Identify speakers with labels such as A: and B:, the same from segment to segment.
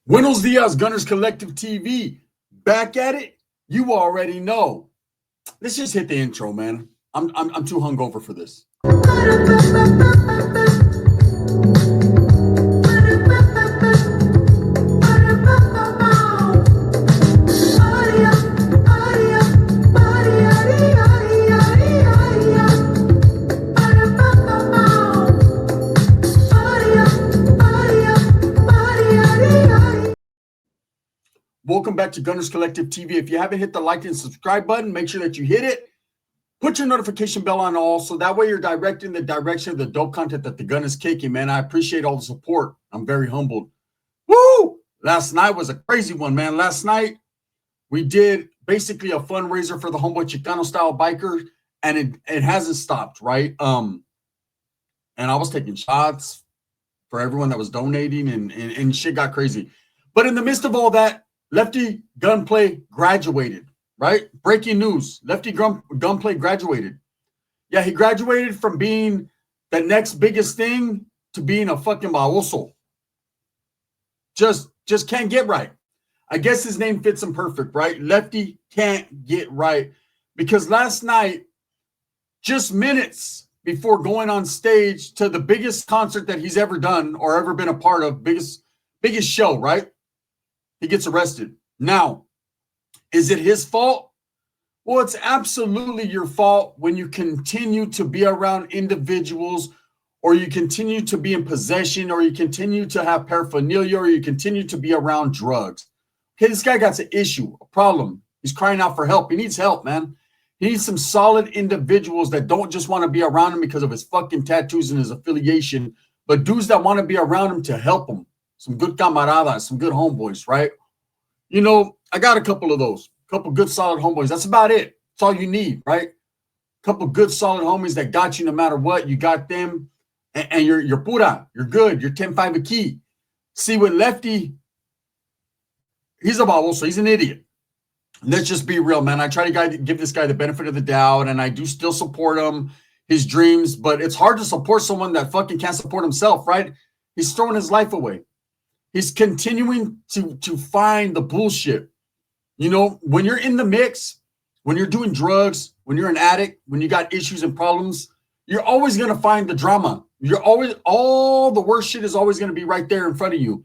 A: Buenos dias, Gunners Collective TV. Back at it? You already know. Let's just hit the intro, man. I'm too hungover for this. Welcome back to Gunners Collective TV. If you haven't hit the like and subscribe button, make sure that you hit it. Put your notification bell on all, so that way you're directing the direction of the dope content that the gun is kicking, man. I appreciate all the support. I'm very humbled. Woo! Last night was a crazy one, man. Last night, we did basically a fundraiser for the Homeboy Chicano style biker, and it hasn't stopped, right? And I was taking shots for everyone that was donating, and shit got crazy. But in the midst of all that, Lefty Gunplay graduated, right? Breaking news. Lefty Gunplay graduated. Yeah, he graduated from being the next biggest thing to being a fucking baboso. Just can't get right. I guess his name fits him perfect, right? Lefty can't get right. Because last night, just minutes before going on stage to the biggest concert that he's ever done or ever been a part of, biggest show, right? He gets arrested. Now, is it his fault? Well, it's absolutely your fault when you continue to be around individuals, or you continue to be in possession, or you continue to have paraphernalia, or you continue to be around drugs. Okay, this guy got an issue, a problem. He's crying out for help. He needs help, man. He needs some solid individuals that don't just want to be around him because of his fucking tattoos and his affiliation, but dudes that want to be around him to help him. Some good camaradas, some good homeboys, right? You know, I got a couple of those, a couple good solid homeboys. That's about it. That's all you need, right? A couple good solid homies that got you no matter what. You got them, and you're pura. You're good. You're 10-5 a key. See, with Lefty, he's a baboso. He's an idiot. Let's just be real, man. I try to give this guy the benefit of the doubt, and I do still support him, his dreams, but it's hard to support someone that fucking can't support himself, right? He's throwing his life away. He's continuing to find the bullshit. You know, when you're in the mix, when you're doing drugs, when you're an addict, when you got issues and problems, you're always going to find the drama. You're always, all the worst shit is always going to be right there in front of you.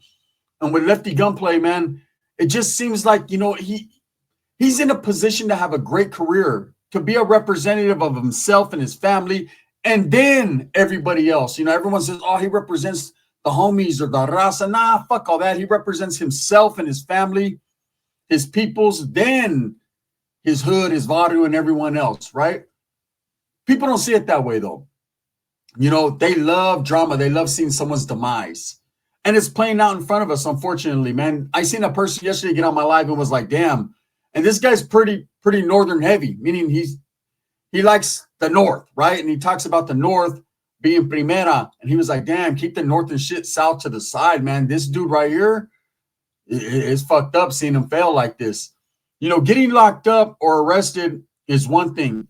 A: And with Lefty Gunplay, man, it just seems like, you know, he's in a position to have a great career, to be a representative of himself and his family, and then everybody else. You know, everyone says, oh, he represents the homies or the raza. Nah, fuck all that. He represents himself and his family, his peoples, then his hood, his barrio, and everyone else, right? People don't see it that way, though. You know, they love drama. They love seeing someone's demise. And it's playing out in front of us, unfortunately, man. I seen a person yesterday get on my live and was like, damn. And this guy's pretty northern heavy, meaning he likes the north, right? And he talks about the north being primera, and he was like, damn, keep the north and shit south to the side, man. This dude right here is fucked up seeing him fail like this. You know, getting locked up or arrested is one thing,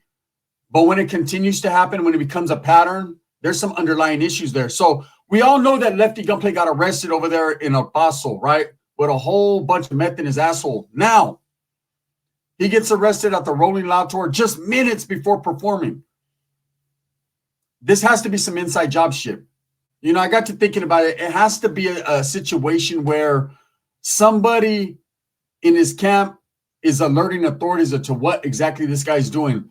A: but when it continues to happen, when it becomes a pattern, there's some underlying issues there. So we all know that Lefty Gunplay got arrested over there in El Paso, right? With a whole bunch of meth in his asshole. Now, he gets arrested at the Rolling Loud Tour just minutes before performing. This has to be some inside job shit. You know, I got to thinking about it. It has to be a situation where somebody in his camp is alerting authorities as to what exactly this guy's doing.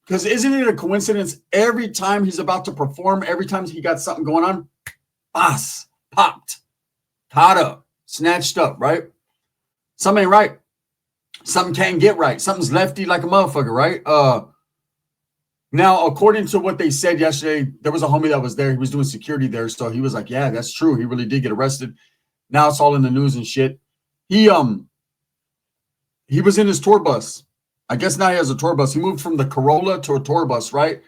A: Because isn't it a coincidence every time he's about to perform, every time he got something going on, popped, caught up, snatched up, right? Something ain't right. Something can't get right. Something's lefty like a motherfucker, right? Now, according to what they said yesterday, there was a homie that was there. He was doing security there. So he was like, yeah, that's true. He really did get arrested. Now it's all in the news and shit. He was in his tour bus. I guess now he has a tour bus. He moved from the Corolla to a tour bus, right?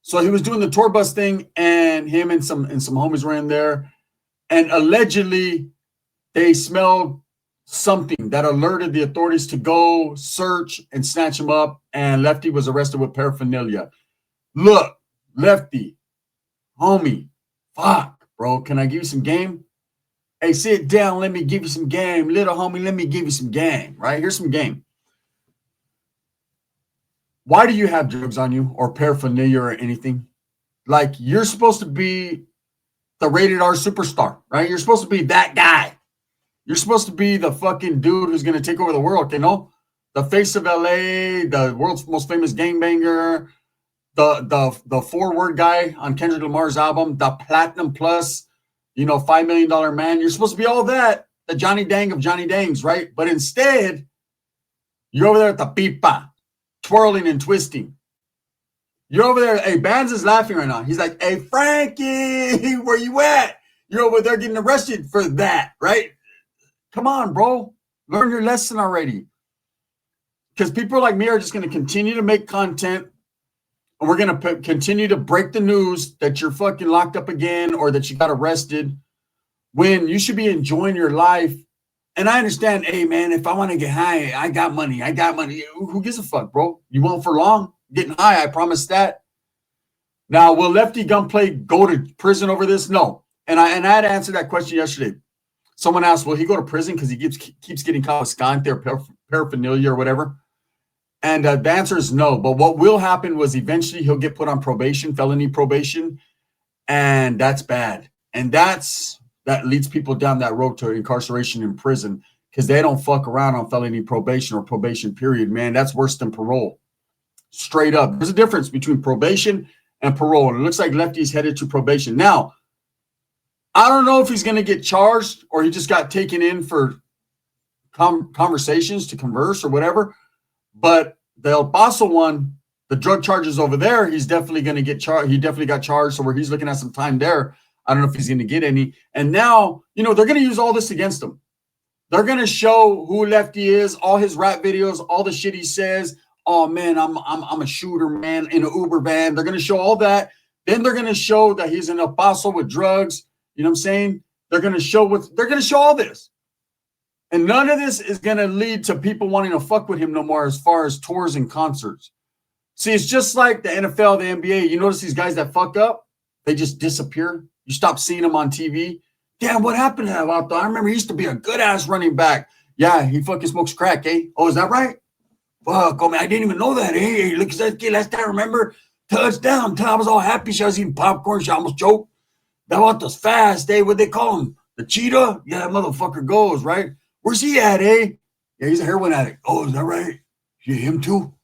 A: So he was doing the tour bus thing, and him and some homies were in there. And allegedly, they smelled something that alerted the authorities to go search and snatch him up. And Lefty was arrested with paraphernalia. Look, Lefty, homie, fuck, bro. Can I give you some game? Hey, sit down. Let me give you some game. Little homie, let me give you some game, right? Here's some game. Why do you have drugs on you or paraphernalia or anything? Like, you're supposed to be the rated R superstar, right? You're supposed to be that guy. You're supposed to be the fucking dude who's going to take over the world, you know? The face of LA, the world's most famous gangbanger, the forward guy on Kendrick Lamar's album, the platinum plus, $5 million man. You're supposed to be all that, the Johnny Dang of Johnny Dangs, right? But instead, you're over there at the pipa, twirling and twisting. You're over there. Hey, Bands is laughing right now. He's like, hey, Frankie, where you at? You're over there getting arrested for that, right? Come on, bro. Learn your lesson already. Because people like me are just going to continue to make content, and we're going to continue to break the news that you're fucking locked up again or that you got arrested when you should be enjoying your life. And I understand, hey, man, if I want to get high, I got money. I got money. Who gives a fuck, bro? You won't for long. Getting high, I promise that. Now, will Lefty Gunplay go to prison over this? No. And I had to answer that question yesterday. Someone asked, will he go to prison because he keeps getting caught with skunk or paraphernalia or whatever? And the answer is no. But what will happen was eventually he'll get put on probation, felony probation, and that's bad. And that leads people down that road to incarceration in prison because they don't fuck around on felony probation or probation period, man. That's worse than parole. Straight up. There's a difference between probation and parole. And it looks like Lefty's headed to probation. Now, I don't know if he's going to get charged or he just got taken in for conversations to converse or whatever. But the El Paso one, the drug charges over there, he's definitely going to get charged. He definitely got charged. So where he's looking at some time there. I don't know if he's going to get any. And now, they're going to use all this against him. They're going to show who Lefty is, all his rap videos, all the shit he says. Oh man, I'm a shooter, man, in an Uber van. They're gonna show all that. Then they're gonna show that he's in El Paso with drugs. You know what I'm saying? They're gonna show all this. And none of this is gonna lead to people wanting to fuck with him no more as far as tours and concerts. See, it's just like the NFL, the NBA. You notice these guys that fuck up, they just disappear. You stop seeing them on TV. Damn, what happened to that out there? I remember he used to be a good ass running back. Yeah, he fucking smokes crack, eh? Oh, is that right? Fuck, man, I didn't even know that. Hey, look at that kid last time. Remember, touchdown. I was all happy. She was eating popcorn. She almost choked. That was fast, eh? What they call him? The cheetah? Yeah, that motherfucker goes, right? Where's he at, eh? Yeah, he's a heroin addict. Oh, is that right? Yeah, him too?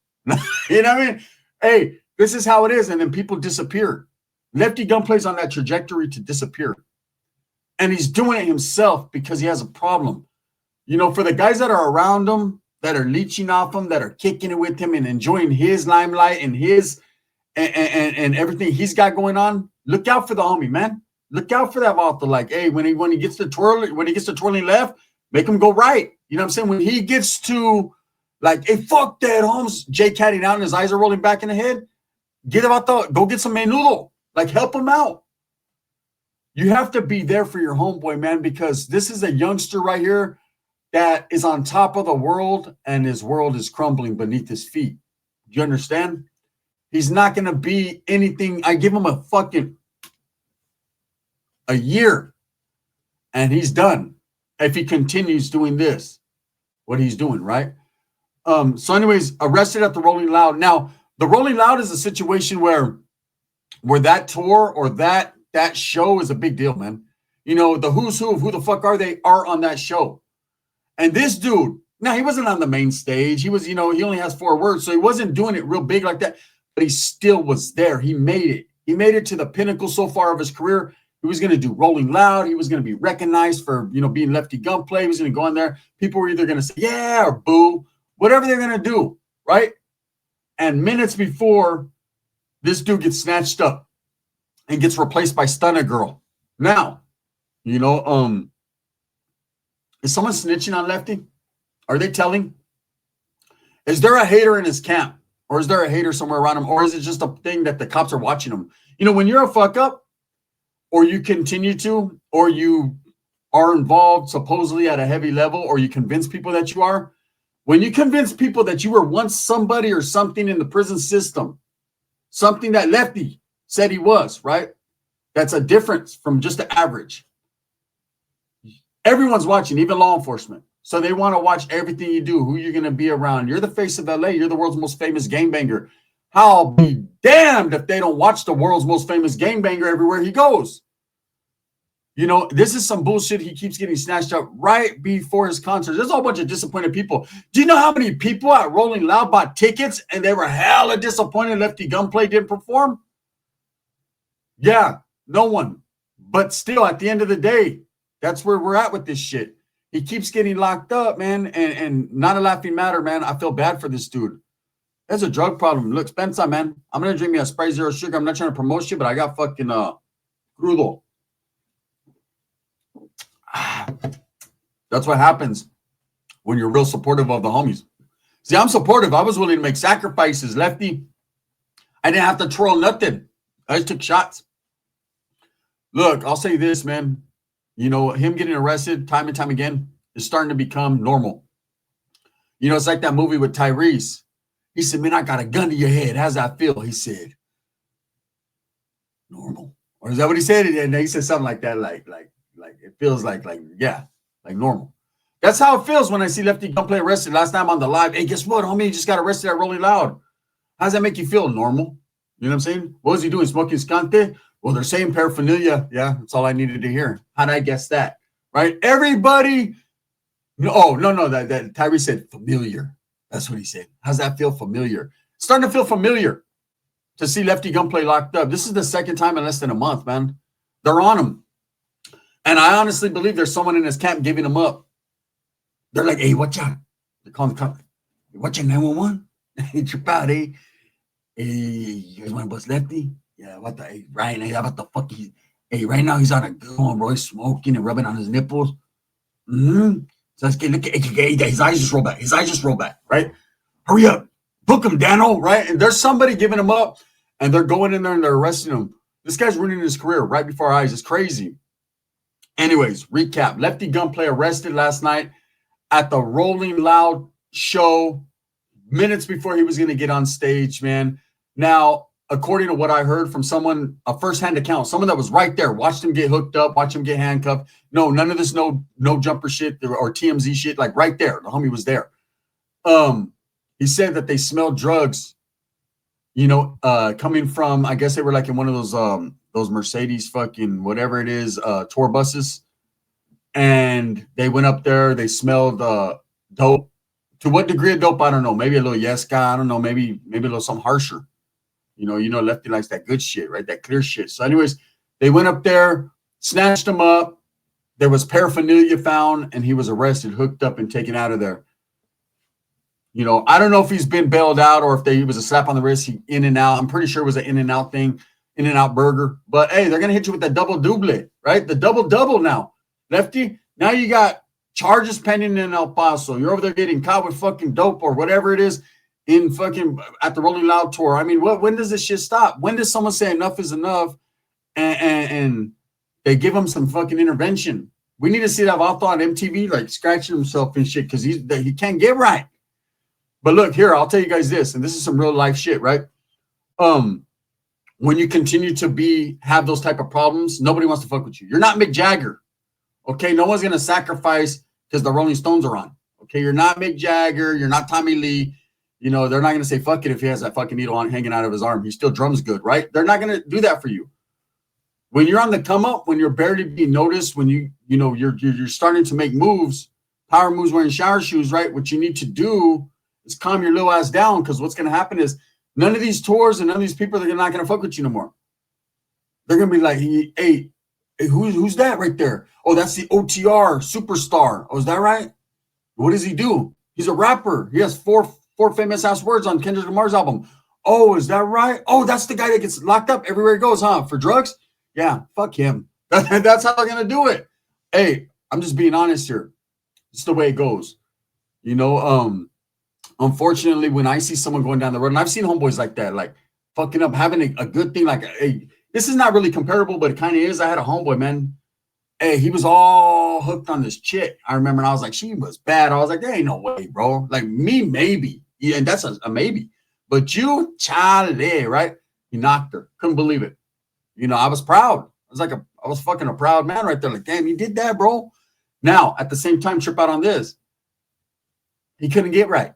A: You know what I mean? Hey, this is how it is. And then people disappear. Lefty Gunplay's on that trajectory to disappear. And he's doing it himself because he has a problem. For the guys that are around him, that are leeching off him, that are kicking it with him and enjoying his limelight and his and everything he's got going on. Look out for the homie, man. Look out for that author. Like, hey, when he gets to twirling left, make him go right. You know what I'm saying? When he gets to like, hey, fuck that, Holmes, Jay catting out and his eyes are rolling back in the head. Go get some menudo. Like, help him out. You have to be there for your homeboy, man, because this is a youngster right here that is on top of the world and his world is crumbling beneath his feet. Do you understand? He's not going to be anything. I give him a year and he's done if he continues doing what he's doing, right? So anyways, arrested at the Rolling Loud. Now, the Rolling Loud is a situation where that tour or that show is a big deal, man. The who's who of who the fuck are they are on that show. And this dude, now he wasn't on the main stage. He was, he only has 4 words. So he wasn't doing it real big like that, but he still was there. He made it. He made it to the pinnacle so far of his career. He was going to do Rolling Loud. He was going to be recognized for, being Lefty Gunplay. He was going to go on there. People were either going to say, yeah, or boo, whatever they're going to do. Right. And minutes before this dude gets snatched up and gets replaced by Stunner Girl. Now, is someone snitching on Lefty? Are they telling? Is there a hater in his camp? Or is there a hater somewhere around him? Or is it just a thing that the cops are watching him? When you're a fuck up, or you continue to, or you are involved supposedly at a heavy level, or you convince people that you are, when you convince people that you were once somebody or something in the prison system, something that Lefty said he was, right? That's a difference from just the average. Everyone's watching, even law enforcement. So they want to watch everything you do, who you're going to be around. You're the face of LA. You're the world's most famous gangbanger. I'll be damned if they don't watch the world's most famous gangbanger everywhere he goes. You know, this is some bullshit. He keeps getting snatched up right before his concert. There's a whole bunch of disappointed people. Do you know how many people at Rolling Loud bought tickets and they were hella disappointed Lefty Gunplay didn't perform? Yeah, no one. But still, at the end of the day, that's where we're at with this shit. He keeps getting locked up, man, and not a laughing matter, man. I feel bad for this dude. There's a drug problem. Look, Spencer, man, I'm going to drink me a Sprite Zero Sugar. I'm not trying to promote shit, but I got fucking crudo. That's what happens when you're real supportive of the homies. See, I'm supportive. I was willing to make sacrifices, Lefty. I didn't have to twirl nothing. I just took shots. Look, I'll say this, man. You know, him getting arrested time and time again is starting to become normal. You know, it's like that movie with Tyrese. He said, man, I got a gun to your head. How's that feel? He said, normal. Or is that what he said? And he said something like that, like it feels like normal. That's how it feels when I see Lefty Gunplay arrested. Last time on the live, hey, guess what, homie? He just got arrested at Rolling Loud. How does that make you feel? Normal. You know what I'm saying? What was he doing? Smoking skante? Well, they're saying paraphernalia. Yeah, that's all I needed to hear. How'd I guess that? Right? Everybody. No. That Tyree said familiar. That's what he said. How's that feel? Familiar. It's starting to feel familiar to see Lefty Gunplay locked up. This is the second time in less than a month, man. They're on him. And I honestly believe there's someone in his camp giving him up. They're like, hey, watch out. They're calling the cop. Watch out, 911. Hey, trip out, eh? Hey, you guys want to bust Lefty? Yeah, what the, hey, Ryan, hey, how about the fuck? Hey, right now he's on a good one, bro. He's smoking and rubbing on his nipples. Mm-hmm. So let's get, look at his eyes just roll back. His eyes just roll back, right? Hurry up. Book him, Dano, right? And there's somebody giving him up, and they're going in there and they're arresting him. This guy's ruining his career right before our eyes. It's crazy. Anyways, recap. Lefty Gunplay arrested last night at the Rolling Loud show minutes before he was going to get on stage, man. Now, according to what I heard from someone, a first-hand account, someone that was right there, watched him get hooked up, watched him get handcuffed. No, none of this no jumper shit or TMZ shit, like right there. The homie was there. He said that they smelled drugs, you know, coming from, I guess they were like in one of those Mercedes fucking whatever it is, tour buses. And they went up there, they smelled dope. To what degree of dope, I don't know. Maybe a little yes guy, I don't know, maybe a little something harsher. You know, Lefty likes that good shit, right? That clear shit. So anyways, they went up there, snatched him up. There was paraphernalia found, and he was arrested, hooked up, and taken out of there. You know, I don't know if he's been bailed out or if he was a slap on the wrist, he in and out. I'm pretty sure it was an in and out thing, in and out burger. But hey, they're gonna hit you with that double double, right? The double now, Lefty. Now you got charges pending in El Paso. You're over there getting caught with fucking dope or whatever it is in fucking at the Rolling Loud tour. I mean, when does this shit stop? When does someone say enough is enough and they give him some fucking intervention? We need to see that Valto on MTV like scratching himself and shit because he can't get right. But look, here, I'll tell you guys this, and this is some real life shit, right? When you continue to have those type of problems, nobody wants to fuck with you. You're not Mick Jagger, okay? No one's gonna sacrifice because the Rolling Stones are on, okay? You're not Mick Jagger. You're not Tommy Lee. You know, they're not gonna say fuck it if he has that fucking needle on hanging out of his arm. He still drums good, right? They're not gonna do that for you. When you're on the come up, when you're barely being noticed, when you're starting to make moves, power moves wearing shower shoes, right? What you need to do is calm your little ass down, because what's going to happen is none of these tours and none of these people, they're not going to fuck with you no more. They're going to be like, hey, who's that right there? Oh, that's the OTR superstar. Oh, is that right? What does he do? He's a rapper. He has four famous ass words on Kendrick Lamar's album. Oh, is that right? Oh, that's the guy that gets locked up everywhere he goes, huh? For drugs? Yeah, fuck him. That's how they're going to do it. Hey, I'm just being honest here. It's the way it goes. You know, unfortunately, when I see someone going down the road, and I've seen homeboys like that, like fucking up, having a good thing, like, hey, this is not really comparable, but it kind of is. I had a homeboy, man. Hey, he was all hooked on this chick. I remember, and I was like, she was bad. I was like, there ain't no way, bro. Like me, maybe. Yeah, and that's a maybe. But you, chale, right? He knocked her. Couldn't believe it. You know, I was proud. I was fucking a proud man right there. Like, damn, you did that, bro. Now, at the same time, trip out on this. He couldn't get right.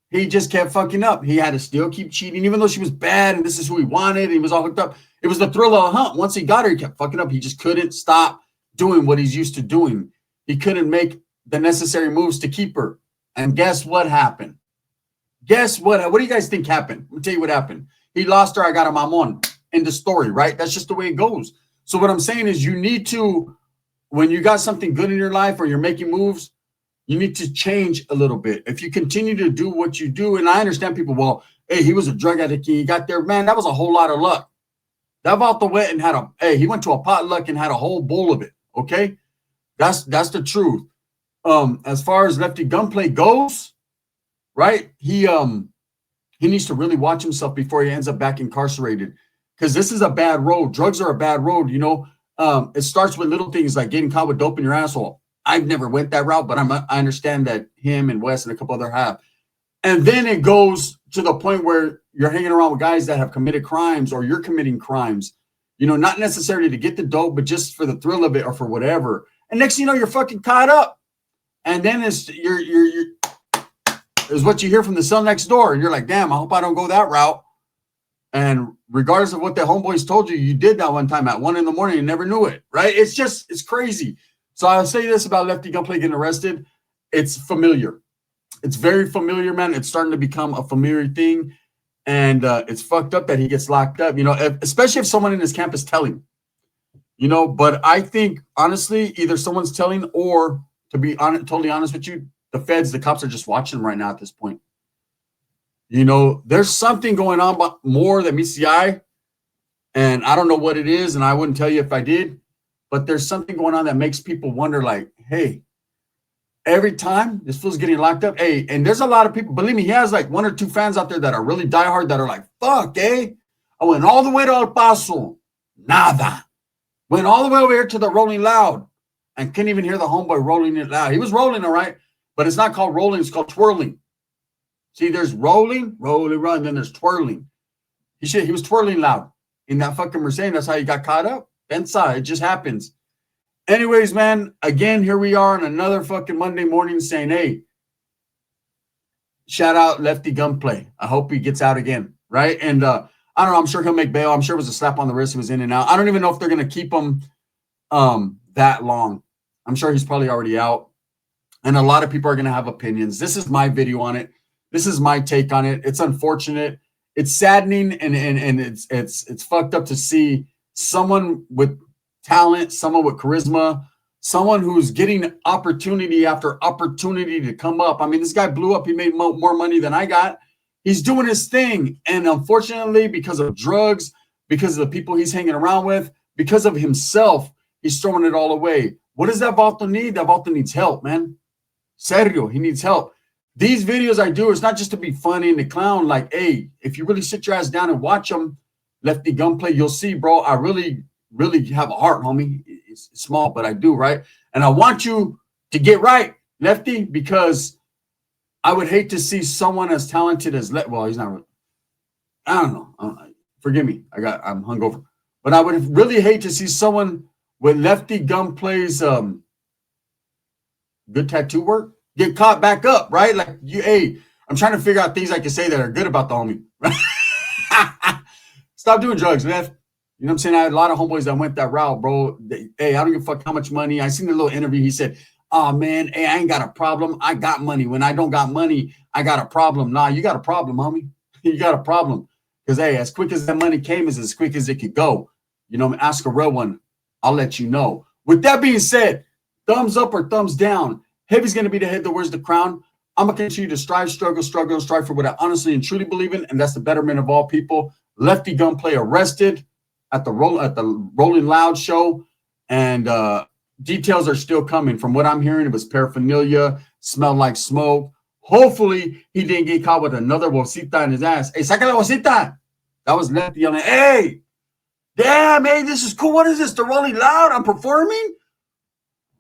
A: He just kept fucking up. He had to still keep cheating, even though she was bad and this is who he wanted. And he was all hooked up. It was the thrill of the hunt. Once he got her, he kept fucking up. He just couldn't stop doing what he's used to doing. He couldn't make the necessary moves to keep her. And guess what happened? Guess what? What do you guys think happened? I'll tell you what happened. He lost her. I got a mamon. End the story, right? That's just the way it goes. So what I'm saying is you need to, when you got something good in your life or you're making moves, you need to change a little bit. If you continue to do what you do, and I understand people, well, hey, he was a drug addict. He got there. Man, that was a whole lot of luck. That Vato went and had he went to a potluck and had a whole bowl of it. Okay? That's the truth. As far as Lefty Gunplay goes, right? He needs to really watch himself before he ends up back incarcerated. Because this is a bad road. Drugs are a bad road, you know. It starts with little things like getting caught with dope in your asshole. I've never went that route, but I understand that him and Wes and a couple other have. And then it goes to the point where you're hanging around with guys that have committed crimes or you're committing crimes, you know, not necessarily to get the dope, but just for the thrill of it or for whatever. And next thing you know, you're fucking caught up. And then it's is what you hear from the cell next door. And you're like, damn, I hope I don't go that route. And regardless of what the homeboys told you, you did that one time at 1 a.m. and never knew it, right? It's crazy. So I'll say this about Lefty Gunplay getting arrested. It's familiar. It's very familiar, man. It's starting to become a familiar thing. And it's fucked up that he gets locked up, you know, especially if someone in his camp is telling, you know. But I think, honestly, either someone's telling or, to be totally honest with you, the feds, the cops are just watching him right now at this point. You know, there's something going on more than meets the eye. And I don't know what it is. And I wouldn't tell you if I did. But there's something going on that makes people wonder, like, hey, every time this fool's getting locked up, hey, and there's a lot of people, believe me, he has like 1 or 2 fans out there that are really diehard that are like, fuck, I went all the way to El Paso. Nada. Went all the way over here to the Rolling Loud and couldn't even hear the homeboy rolling it loud. He was rolling, all right, but it's not called rolling, it's called twirling. See, there's rolling, run, then there's twirling. He was twirling loud in that fucking Mercedes. That's how he got caught up. Bensa, it just happens. Anyways, man, again, here we are on another fucking Monday morning saying, hey, shout out Lefty Gunplay. I hope he gets out again, right? And I don't know, I'm sure he'll make bail. I'm sure it was a slap on the wrist. He was in and out. I don't even know if they're going to keep him that long. I'm sure he's probably already out. And a lot of people are going to have opinions. This is my video on it. This is my take on it. It's unfortunate. It's saddening, and it's fucked up to see someone with talent, someone with charisma, someone who's getting opportunity after opportunity to come up. I mean, this guy blew up. He made more money than I got. He's doing his thing. And unfortunately, because of drugs, because of the people he's hanging around with, because of himself, he's throwing it all away. What does that Vato need? That Vato needs help, man. Serio, he needs help. These videos I do, it's not just to be funny and to clown. Like, hey, if you really sit your ass down and watch them, Lefty Gunplay, you'll see, bro, I really have a heart, homie. It's small, but I do, right? And I want you to get right, Lefty, because I would hate to see someone as talented as well, he's not. I don't know. Forgive me. I'm hungover. But I would really hate to see someone with Lefty Gunplay's good tattoo work get caught back up, right? Like, I'm trying to figure out things I can say that are good about the homie. Stop doing drugs, man. You know what I'm saying? I had a lot of homeboys that went that route, bro. I don't give a fuck how much money. I seen the little interview. He said, oh, man, I ain't got a problem. I got money. When I don't got money, I got a problem. Nah, you got a problem, homie. You got a problem. Because, as quick as that money came is as quick as it could go. You know, ask a real one. I'll let you know. With that being said, thumbs up or thumbs down. Heavy's going to be the head that wears the crown. I'm going to continue to strive, struggle, and strive for what I honestly and truly believe in, and that's the betterment of all people. Lefty Gunplay arrested at the Rolling Loud show, and details are still coming. From what I'm hearing, it was paraphernalia, smelled like smoke. Hopefully, he didn't get caught with another bolsita in his ass. Hey, saca la bolsita. That was Lefty yelling, hey, damn, hey, this is cool. What is this? The Rolling Loud? I'm performing?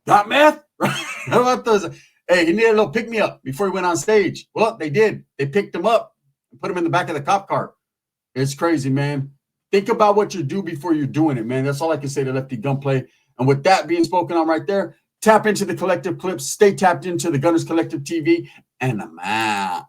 A: Got meth? How about those? Hey, he needed a little pick-me-up before he went on stage. Well, they did. They picked him up and put him in the back of the cop car. It's crazy, man. Think about what you do before you're doing it, man. That's all I can say to Lefty Gunplay. And with that being spoken on right there, Tap into the collective clips. Stay tapped into the Gunners Collective TV. And I'm out.